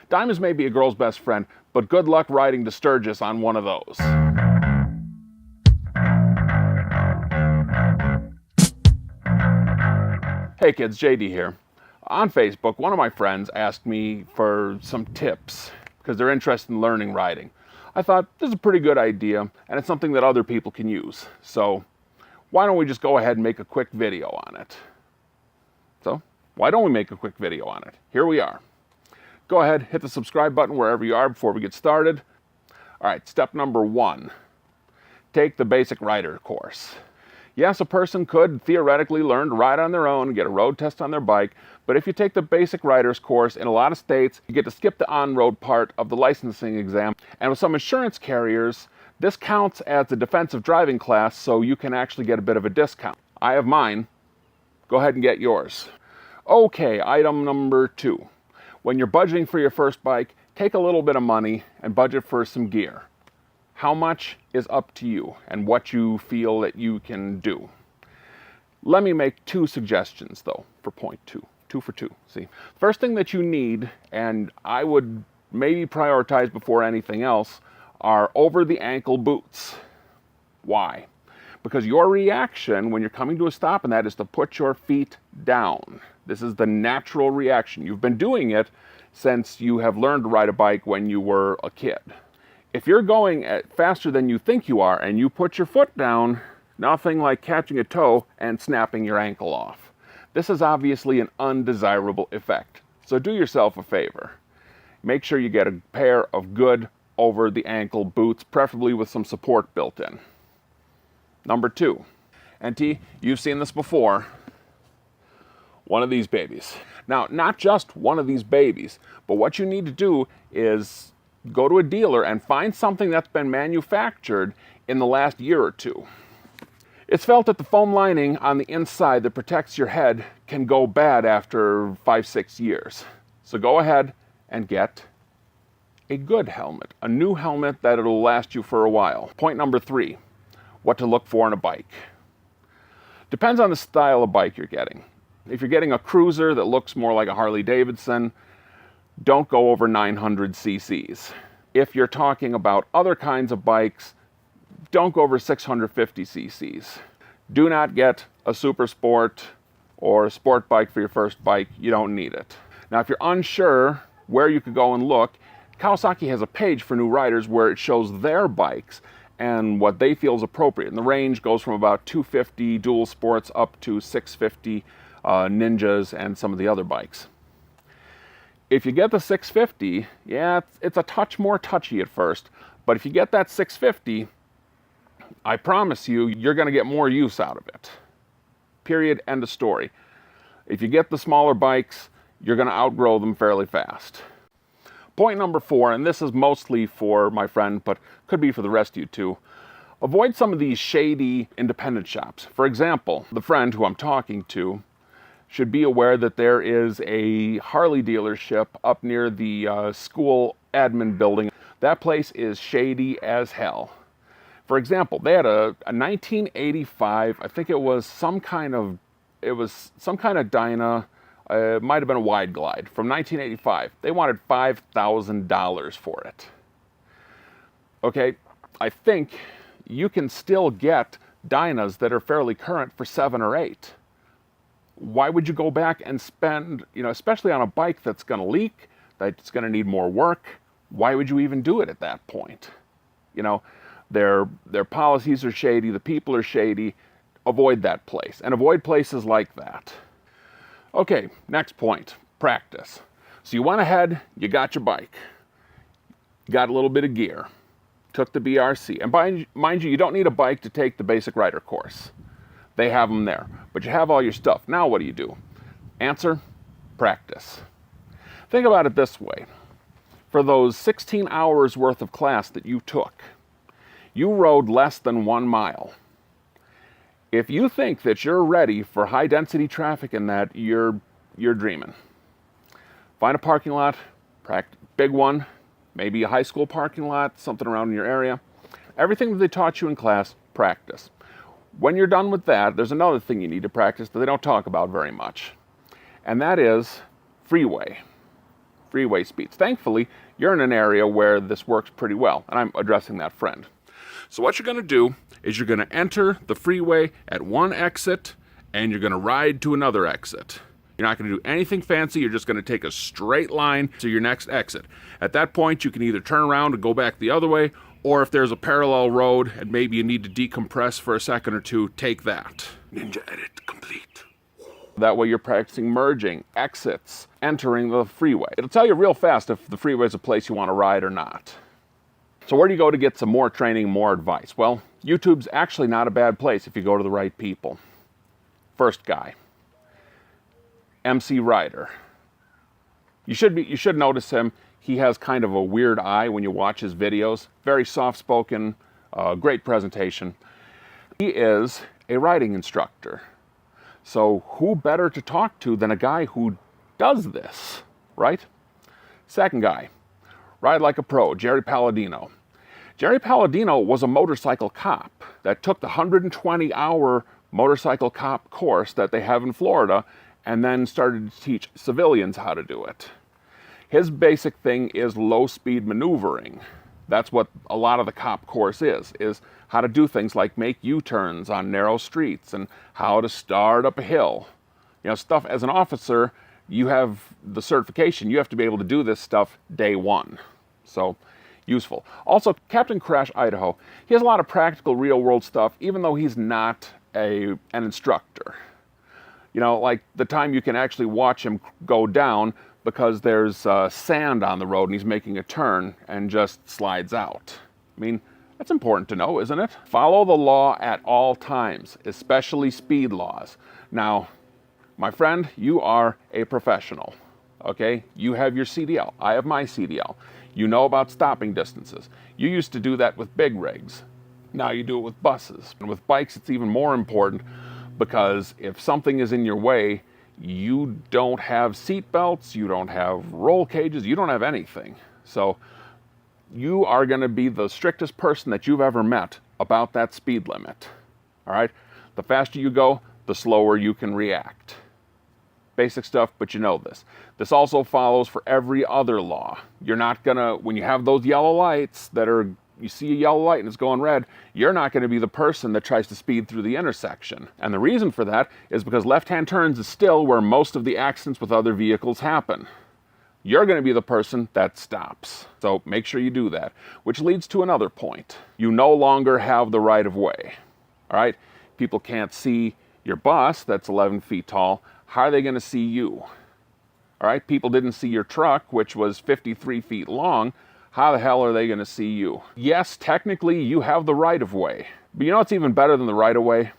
Diamonds may be a girl's best friend, but good luck riding to Sturgis on one of those. Hey kids, JD here. On Facebook, one of my friends asked me for some tips because they're interested in learning riding. I thought this is a pretty good idea and it's something that other people can use. So why don't we just go ahead and make a quick video on it? So why don't we make a quick video on it? Here we are. Go ahead, hit the subscribe button wherever you are before we get started. All right, step number 1, take the basic rider course. Yes, a person could theoretically learn to ride on their own and get a road test on their bike, but if you take the basic rider's course, in a lot of states, you get to skip the on-road part of the licensing exam, and with some insurance carriers, this counts as the defensive driving class, so you can actually get a bit of a discount. I have mine. Go ahead and get yours. Okay, item number 2. When you're budgeting for your first bike, take a little bit of money and budget for some gear. How much is up to you and what you feel that you can do. Let me make 2 suggestions though for point 2. 2 for 2, see? First thing that you need, and I would maybe prioritize before anything else, are over-the-ankle boots. Why? Because your reaction when you're coming to a stop in that is to put your feet down. This is the natural reaction. You've been doing it since you have learned to ride a bike when you were a kid. If you're going faster than you think you are and you put your foot down, nothing like catching a toe and snapping your ankle off. This is obviously an undesirable effect. So do yourself a favor. Make sure you get a pair of good over-the-ankle boots, preferably with some support built in. Number 2, and T, you've seen this before, one of these babies. Now, not just one of these babies, but what you need to do is go to a dealer and find something that's been manufactured in the last year or 2. It's felt that the foam lining on the inside that protects your head can go bad after 5-6 years. So go ahead and get a good helmet, a new helmet that it'll last you for a while. Point number 3, what to look for in a bike. Depends on the style of bike you're getting. If you're getting a cruiser that looks more like a Harley Davidson, don't go over 900 cc's. If you're talking about other kinds of bikes, don't go over 650 cc's. Do not get a super sport or a sport bike for your first bike. You don't need it. Now, if you're unsure where you could go and look, Kawasaki has a page for new riders where it shows their bikes and what they feel is appropriate. And the range goes from about 250 dual sports up to 650 Ninjas and some of the other bikes. If you get the 650, yeah, it's a touch more touchy at first, but if you get that 650, I promise you, you're going to get more use out of it. Period, end of story. If you get the smaller bikes, you're going to outgrow them fairly fast. Point number 4, and this is mostly for my friend, but could be for the rest of you too. Avoid some of these shady independent shops. For example, the friend who I'm talking to should be aware that there is a Harley dealership up near the school admin building. That place is shady as hell. For example, they had a 1985, I think it was some kind of Dyna, it might have been a Wide Glide from 1985. They wanted $5,000 for it. Okay, I think you can still get Dynas that are fairly current for 7 or 8. Why would you go back and spend, especially on a bike that's going to leak, that's going to need more work, why would you even do it at that point? Their policies are shady, the people are shady. Avoid that place, and avoid places like that. Okay, next point, practice. So you went ahead, you got your bike, you got a little bit of gear, took the BRC, and mind you, you don't need a bike to take the basic rider course. They have them there, but you have all your stuff. Now what do? Answer, practice. Think about it this way. For those 16 hours worth of class that you took, you rode less than 1 mile. If you think that you're ready for high density traffic in that, you're dreaming. Find a parking lot, big one, maybe a high school parking lot, something around in your area. Everything that they taught you in class, practice. When you're done with that, there's another thing you need to practice that they don't talk about very much, and that is freeway. freeway speeds. Thankfully, you're in an area where this works pretty well, and I'm addressing that friend. So what you're going to do is you're going to enter the freeway at one exit, and you're going to ride to another exit. You're not going to do anything fancy. You're just going to take a straight line to your next exit. At that point, you can either turn around and go back the other way, or if there's a parallel road and maybe you need to decompress for a second or two, take that. Ninja edit complete. That way you're practicing merging, exits, entering the freeway. It'll tell you real fast if the freeway is a place you want to ride or not. So where do you go to get some more training, more advice? Well, YouTube's actually not a bad place if you go to the right people. First guy, MC Ryder. You should notice him. He has kind of a weird eye when you watch his videos. Very soft-spoken, great presentation. He is a riding instructor. So who better to talk to than a guy who does this, right? Second guy, Ride Like a Pro, Jerry Palladino. Jerry Palladino was a motorcycle cop that took the 120-hour motorcycle cop course that they have in Florida and then started to teach civilians how to do it. His basic thing is low-speed maneuvering. That's what a lot of the cop course is how to do things like make U-turns on narrow streets and how to start up a hill. You know, stuff as an officer, you have the certification. You have to be able to do this stuff day one. So, useful. Also, Captain Crash Idaho, he has a lot of practical real-world stuff, even though he's not an instructor. You know, like the time you can actually watch him go down because there's sand on the road and he's making a turn and just slides out. I mean, that's important to know, isn't it? Follow the law at all times, especially speed laws. Now, my friend, you are a professional, okay? You have your CDL. I have my CDL. You know about stopping distances. You used to do that with big rigs. Now you do it with buses. And with bikes, it's even more important because if something is in your way, you don't have seat belts, you don't have roll cages, you don't have anything. So you are going to be the strictest person that you've ever met about that speed limit. All right? The faster you go, the slower you can react. Basic stuff, but you know this. This also follows for every other law. You're not going to, when you have those yellow lights that are, you see a yellow light and it's going red, you're not going to be the person that tries to speed through the intersection. And the reason for that is because left-hand turns is still where most of the accidents with other vehicles happen. You're going to be the person that stops. So make sure you do that. Which leads to another point. You no longer have the right of way. All right? People can't see your bus that's 11 feet tall. How are they going to see you? All right? People didn't see your truck, which was 53 feet long. How the hell are they going to see you? Yes, technically you have the right of way. But you know what's even better than the right of way?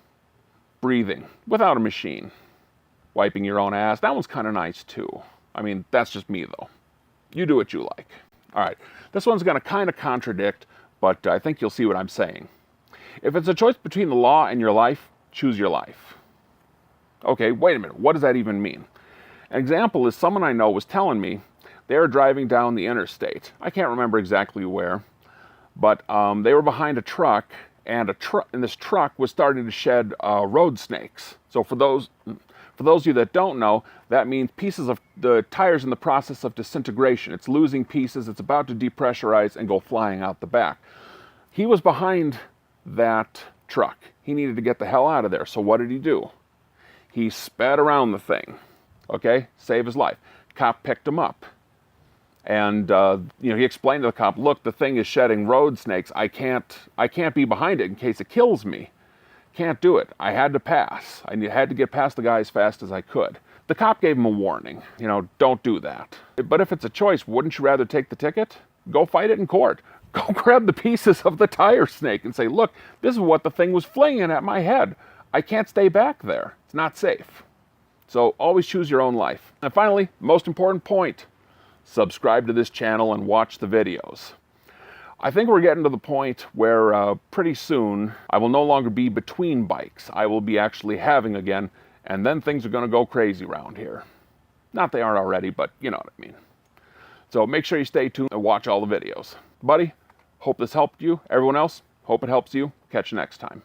Breathing without a machine. Wiping your own ass. That one's kind of nice too. I mean, that's just me though. You do what you like. All right, this one's going to kind of contradict, but I think you'll see what I'm saying. If it's a choice between the law and your life, choose your life. Okay, wait a minute. What does that even mean? An example is someone I know was telling me they were driving down the interstate. I can't remember exactly where, but they were behind a truck, and this truck was starting to shed road snakes. So for those of you that don't know, that means pieces of the tires in the process of disintegration. It's losing pieces. It's about to depressurize and go flying out the back. He was behind that truck. He needed to get the hell out of there. So what did he do? He sped around the thing. Okay, save his life. Cop picked him up. And he explained to the cop, look, the thing is shedding road snakes. I can't be behind it in case it kills me. Can't do it. I had to pass. I had to get past the guy as fast as I could. The cop gave him a warning. You know, don't do that. But if it's a choice, wouldn't you rather take the ticket? Go fight it in court. Go grab the pieces of the tire snake and say, look, this is what the thing was flinging at my head. I can't stay back there. It's not safe. So always choose your own life. And finally, most important point, subscribe to this channel and watch the videos. I think we're getting to the point where pretty soon I will no longer be between bikes. I will be actually having again, and then things are going to go crazy around here. Not they aren't already, but you know what I mean. So make sure you stay tuned and watch all the videos. Buddy, hope this helped you. Everyone else, hope it helps you. Catch you next time.